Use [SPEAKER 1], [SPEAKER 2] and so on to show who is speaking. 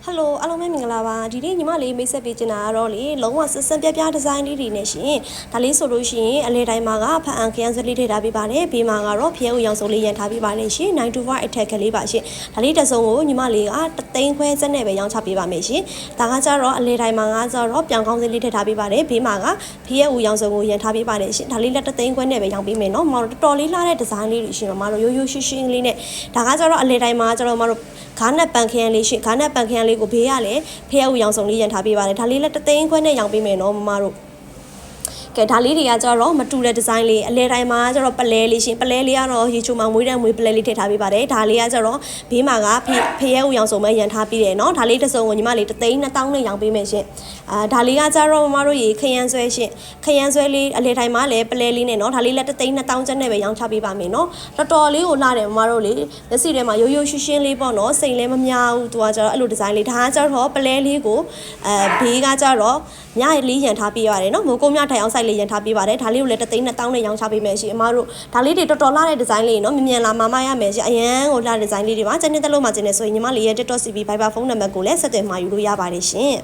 [SPEAKER 1] Hello အားလုံးပဲမင်္ဂလာပါဒီနေ့ညီမလေးမိတ်ဆက်ပေးချင်တာကတော့လေလုံးဝဆက်ဆက်ပြပြဒီဇိုင်းလေးတွေနဲ့ရှင်ဒါလေးဆိုလို့ရှိရင်အလဲတိုင်းမှာကဖန်အန်ခရန်စလေးထည့်ထားပေးပါတယ်ဘေးမှာကတော့ဖျဲဦးရောင်စုံလေးရန်ထားပေးပါတယ်ရှင်9 to 5 attack ကလေးပါရှင်ဒါလေးတစ်စုံကိုညီမလေးက3သိန်းခွဲစက်နဲ့ပဲရောင်းချပေးပါမယ်ရှင်ဒါကကြတော့အလဲတိုင်းမှာကကြတော့ပြောင်ကောင်းစလေးထည့်ထားပေးပါတယ်ဘေးမှာကဖျဲဦးရောင်စုံကိုရန်ထားပေးပါတယ်ရှင်ဒါလေးလက်3သိန်းခွဲနဲ့ပဲရောင်းပေးမယ်နော်မတော်တော်လေးလှတဲ့ဒီဇိုင်းလေးတွေရှင်မတော်ရိုးရိုးရှင်းရှင်းလေးနဲ့ဒါကကြတော့အလဲတိုင်းမှာကြတော့မတော်ခါနဲ့ပန်ခရန်လေးရှင်ခါနဲ့ပန်ခရန်လေးကိုဘေးရလဲဖျက်ဦးရောင်စုံလေးရန်ထားပေးပါတယ်ဒါလေးလည်း3သိန်းခွဲနဲ့ရောင်းပေးမယ်နော်မမတို့ကဲဒါလေးတွေကကြတော့မတူတဲ့ဒီဇိုင်းလေးအလဲတိုင်းမှာကြတော့ပလဲလေးရှင်ပလဲလေးကတော့ရေချိုမောင်မွေးတဲ့မွေးပလဲလေးထည့်ထားပေးပါတယ်ဒါလေးကကြတော့ဘေးမှာကဖျက်ဦးရောင်စုံပဲရန်ထားပေးတယ်နော်ဒါလေးတစ်စုံကိုညီမလေး3သိန်း2000နဲ့ရောင်းပေးမယ်ရှင်ဒါလေးကကြတော့မမတို့ရေခရမ်းဆွဲရှင်ခရမ်းဆွဲလေးအလဲတိုင်းမှာလည်းပလဲလေးနဲ့နော်ဒါလေးလည်း3သိန်း2000ကျပ်နဲ့ပဲရောင်းချပေးပါမယ်နော်တော်တော်လေးကိုလှတယ်မမတို့လေလက်စီထဲမှာရိုးရိုးရှင်းရှင်းလေးပေါ့နော်စိန်လည်းမများဘူးသူကကြတော့အဲ့လိုဒီဇိုင်းလေးဒါကကြတော့ပလဲလေးကိုဘေးကကြတော့ညလေးရန်ထားပေးရတယ်နော်မိုးကုန်းမြထိုင်အောင်ဆိုင်လေးရန်ထားပေးပါတယ်ဒါလေးကိုလည်း3သိန်း2000နဲ့ရောင်းချပေးမယ်ရှင်အမတို့ဒါလေးတွေတော်တော်လှတဲ့ဒီဇိုင်းလေးနော်မြန်မြန်လာမမရမယ်ရှင်အရန်ကိုလှတဲ့ဒီဇိုင်းလေးတွေပါကျန်တဲ့တလုံးမှာကျန်နေဆိုရင်ညီမလေးရဲ့ TikTok CB Viber ဖုန်းနံပါတ်ကိုလည်းဆက်သွယ်မှာယူလို့ရပါတယ်ရှင်